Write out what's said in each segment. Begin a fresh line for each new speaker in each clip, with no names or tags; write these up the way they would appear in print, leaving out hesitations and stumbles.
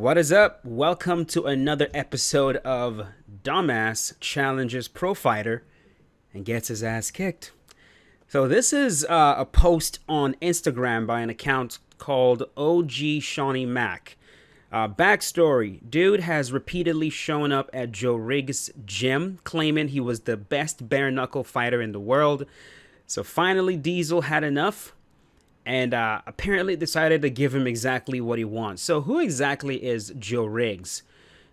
What is up? Welcome to another episode of Dumbass Challenges Pro Fighter and Gets His Ass Kicked. So this is a post on Instagram by an account called OG Shawnee Mac. Backstory, dude has repeatedly shown up at Joe Riggs' gym claiming he was the best bare knuckle fighter in the world. So finally Diesel had enough and apparently decided to give him exactly what he wants. So who exactly is Joe Riggs?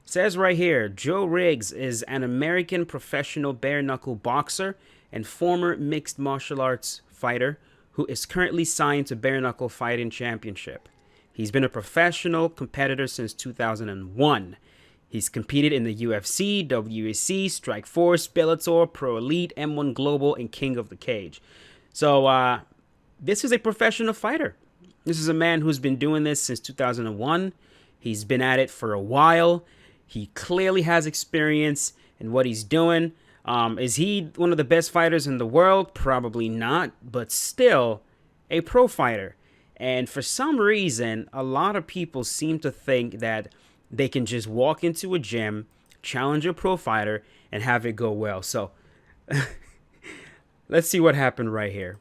It says right here, Joe Riggs is an American professional bare knuckle boxer and former mixed martial arts fighter who is currently signed to Bare Knuckle Fighting Championship. He's been a professional competitor since 2001. He's competed in the UFC, WEC, Strikeforce, Bellator, Pro Elite, M1 Global, and King of the Cage. So, this is a professional fighter. This is a man who's been doing this since 2001. He's been at it for a while. He clearly has experience in what he's doing. Is he one of the best fighters in the world? Probably not, but still a pro fighter. And for some reason, a lot of people seem to think that they can just walk into a gym, challenge a pro fighter, and have it go well. So let's see what happened right here.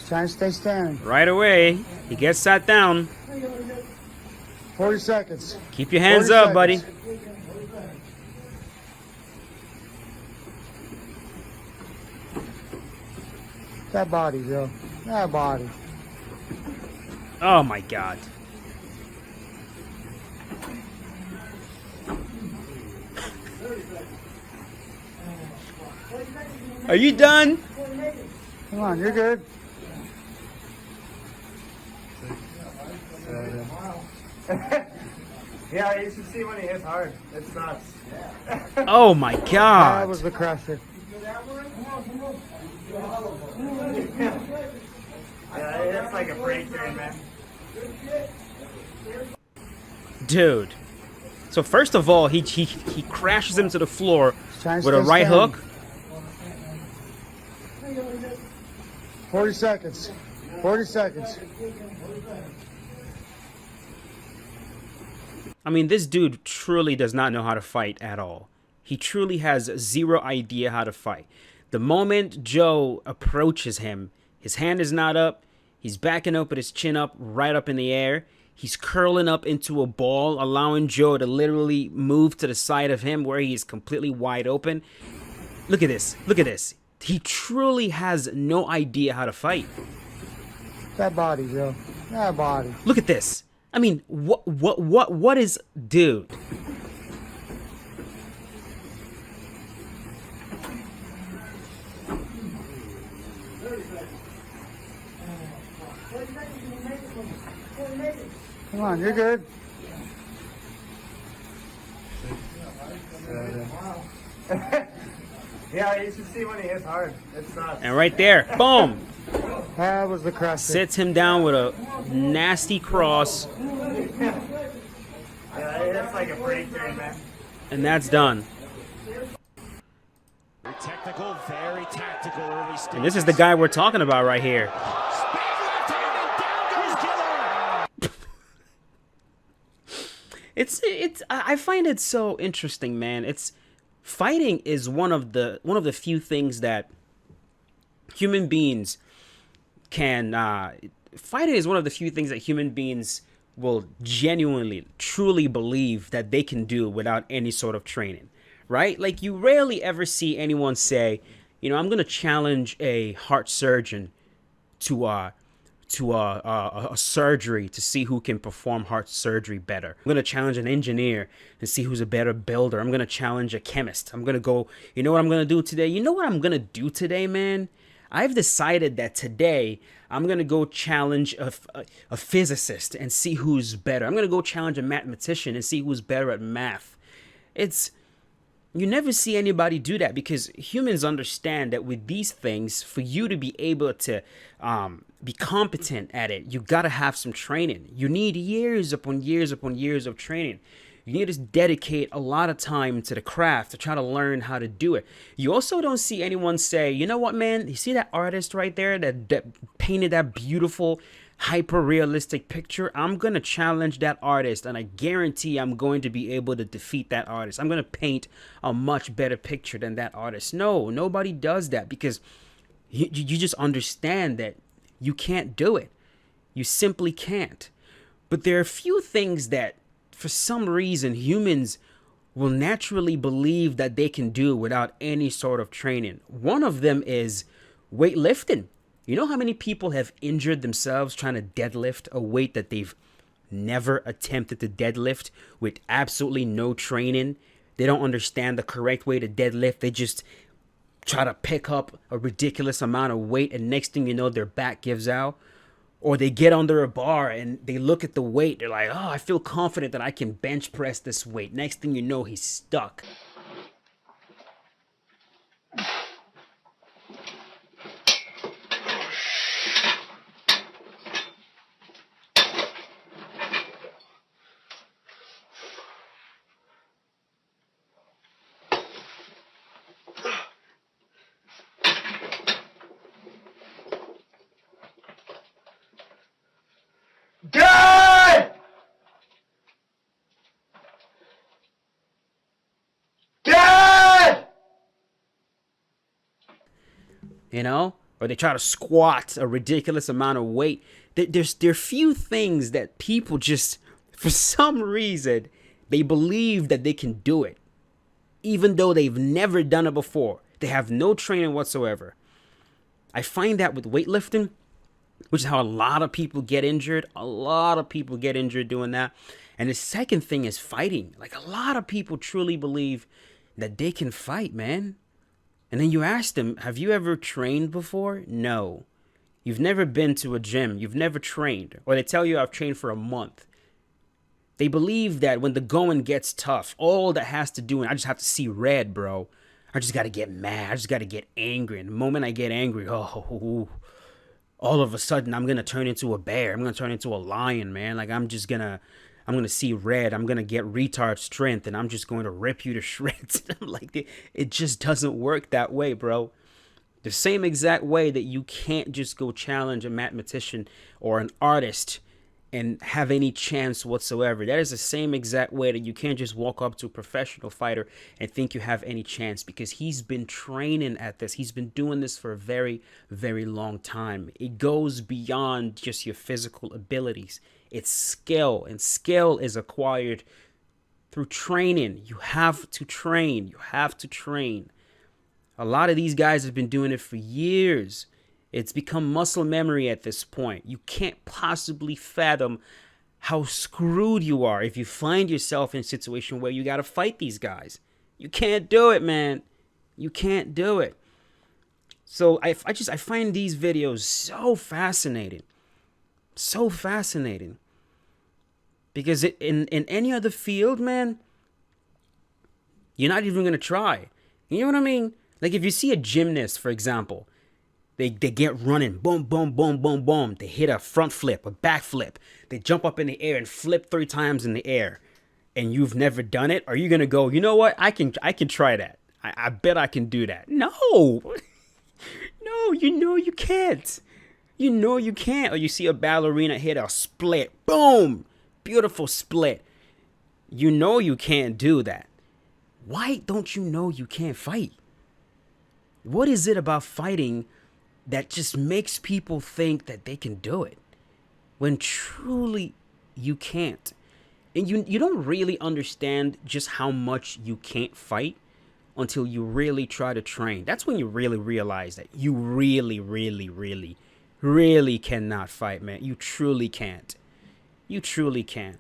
Trying to stay standing.
Right away, he gets sat down.
40 seconds.
Keep your hands
40
up,
seconds.
buddy.
That body, Joe. That body.
Oh my God. Are you done?
Come on, you're good.
Yeah, you should see when he hits hard. It's nuts.
Oh my
That
God.
was the crusher.
Yeah, it's like a freight train, man.
Dude. So first of all, he crashes him to the floor
Trying to
with a
stay
right
standing.
hook.
40 seconds. 40 seconds.
I mean, this dude truly does not know how to fight at all. He truly has zero idea how to fight. The moment Joe approaches him, his hand is not up. He's backing up with his chin up, right up in the air. He's curling up into a ball, allowing Joe to literally move to the side of him where he is completely wide open. Look at this. Look at this. He truly has no idea how to fight.
That body, Joe. That body.
Look at this. I mean, what is, dude?
Come on, you're good.
Yeah, you should see when he hits hard. It's nuts.
And right there, boom,
That was the crusher.
sits him down with a nasty cross,
Yeah, it's like a freight train, man.
and that's done.
Very technical, very tactical early stage.
And this is the guy we're talking about right here.
Big left hand and down goes Killer.
I find it so interesting, man. Fighting is one of the few things that human beings can fighting is one of the few things that human beings will genuinely truly believe that they can do without any sort of training, right? Like, you rarely ever see anyone say, you know, I'm going to challenge a heart surgeon to a surgery to see who can perform heart surgery better. I'm going to challenge an engineer and see who's a better builder. I'm going to challenge a chemist. I'm going to go, you know what I'm going to do today? You know what I'm going to do today, man? I've decided that today I'm going to go challenge a physicist and see who's better. I'm going to go challenge a mathematician and see who's better at math. You never see anybody do that because humans understand that with these things, for you to be able to be competent at it, you got to have some training. You need years upon years upon years of training. You need to dedicate a lot of time to the craft to try to learn how to do it. You also don't see anyone say, you know what, man, you see that artist right there that painted that beautiful, hyper realistic picture? I'm going to challenge that artist, and I guarantee I'm going to be able to defeat that artist. I'm going to paint a much better picture than that artist. No, nobody does that, because you just understand that you can't do it. You simply can't. But there are a few things that, for some reason, humans will naturally believe that they can do without any sort of training. One of them is weightlifting. You know how many people have injured themselves trying to deadlift a weight that they've never attempted to deadlift with absolutely no training? They don't understand the correct way to deadlift. They just try to pick up a ridiculous amount of weight, and next thing you know, their back gives out. Or they get under a bar and they look at the weight. They're like, oh, I feel confident that I can bench press this weight. Next thing you know, he's stuck.
Dad! Dad!
You know? Or they try to squat a ridiculous amount of weight. There are few things that people just, for some reason, they believe that they can do it. Even though they've never done it before. They have no training whatsoever. I find that with weightlifting, which is how a lot of people get injured. A lot of people get injured doing that. And the second thing is fighting. Like, a lot of people truly believe that they can fight, man. And then you ask them, have you ever trained before? No. You've never been to a gym. You've never trained. Or they tell you, I've trained for a month. They believe that when the going gets tough, all that has to do, and I just have to see red, bro. I just got to get mad. I just got to get angry. And the moment I get angry, all of a sudden, I'm going to turn into a bear. I'm going to turn into a lion, man. Like, I'm going to see red. I'm going to get retard strength, and I'm just going to rip you to shreds. I'm like, it just doesn't work that way, bro. The same exact way that you can't just go challenge a mathematician or an artist and have any chance whatsoever. That is the same exact way that you can't just walk up to a professional fighter and think you have any chance, because he's been training at this. He's been doing this for a very, very long time. It goes beyond just your physical abilities. It's skill, and skill is acquired through training. You have to train. You have to train. A lot of these guys have been doing it for years. It's become muscle memory at this point. You can't possibly fathom how screwed you are if you find yourself in a situation where you got to fight these guys. You can't do it, man. You can't do it. So I find these videos so fascinating. So fascinating. Because in any other field, man, you're not even going to try. You know what I mean? Like, if you see a gymnast, for example, they get running, boom, boom, boom, boom, boom. They hit a front flip, a back flip. They jump up in the air and flip 3 times in the air. And you've never done it? Are you going to go, you know what? I can try that. I bet I can do that. No. No, you know you can't. You know you can't. Or you see a ballerina hit a split. Boom. Beautiful split. You know you can't do that. Why don't you know you can't fight? What is it about fighting that just makes people think that they can do it when truly you can't? And you don't really understand just how much you can't fight until you really try to train. That's when you really realize that you really, really, really, really cannot fight, man. You truly can't. You truly can't.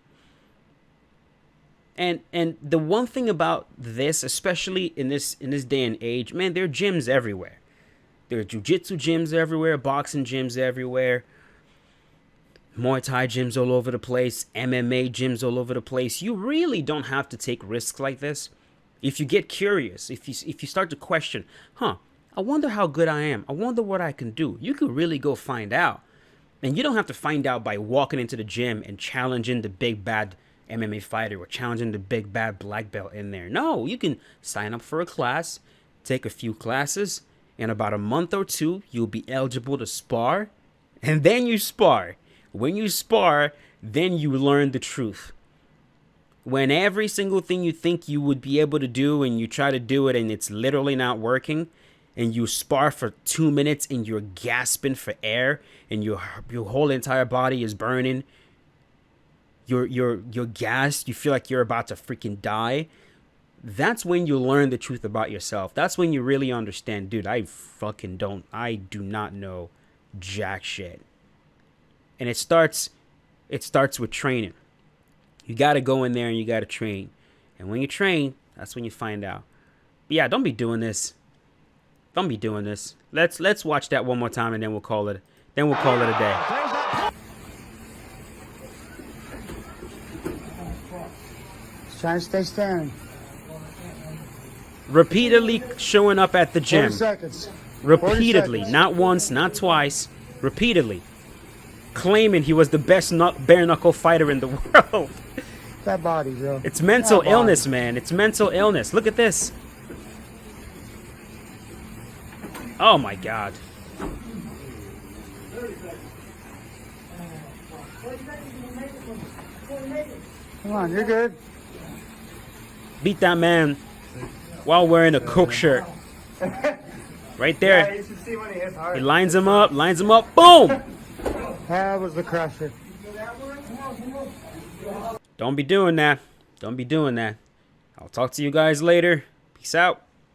And the one thing about this, especially in this day and age, man, there are gyms everywhere. There are jiu-jitsu gyms everywhere, boxing gyms everywhere, Muay Thai gyms all over the place, MMA gyms all over the place. You really don't have to take risks like this. If you get curious, if you start to question, I wonder how good I am. I wonder what I can do. You could really go find out. And you don't have to find out by walking into the gym and challenging the big bad MMA fighter or challenging the big bad black belt in there. No, you can sign up for a class, take a few classes. In about a month or two, you'll be eligible to spar, and then you spar. When you spar, then you learn the truth. When every single thing you think you would be able to do and you try to do it and it's literally not working, and you spar for 2 minutes and you're gasping for air and your whole entire body is burning, you're gassed, you feel like you're about to freaking die, that's when you learn the truth about yourself. That's when you really understand, dude, I do not know jack shit. And it starts with training. You got to go in there and you got to train. And when you train, that's when you find out. But yeah, don't be doing this. Don't be doing this. Let's watch that one more time and then we'll call it. Then we'll call it a day.
Just trying to stay standing.
Repeatedly showing up at the
40
gym.
seconds. 40
Repeatedly,
seconds.
not once, not twice. Repeatedly, claiming he was the best bare knuckle fighter in the world.
That body, bro.
It's mental
That body.
illness, man. It's mental illness. Look at this. Oh my God.
Come on, you're good.
Beat that man while wearing a Coke shirt. Right
Yeah,
there.
you should see when he hits hard.
He lines him up, boom!
That was the crusher.
Don't be doing that. Don't be doing that. I'll talk to you guys later. Peace out.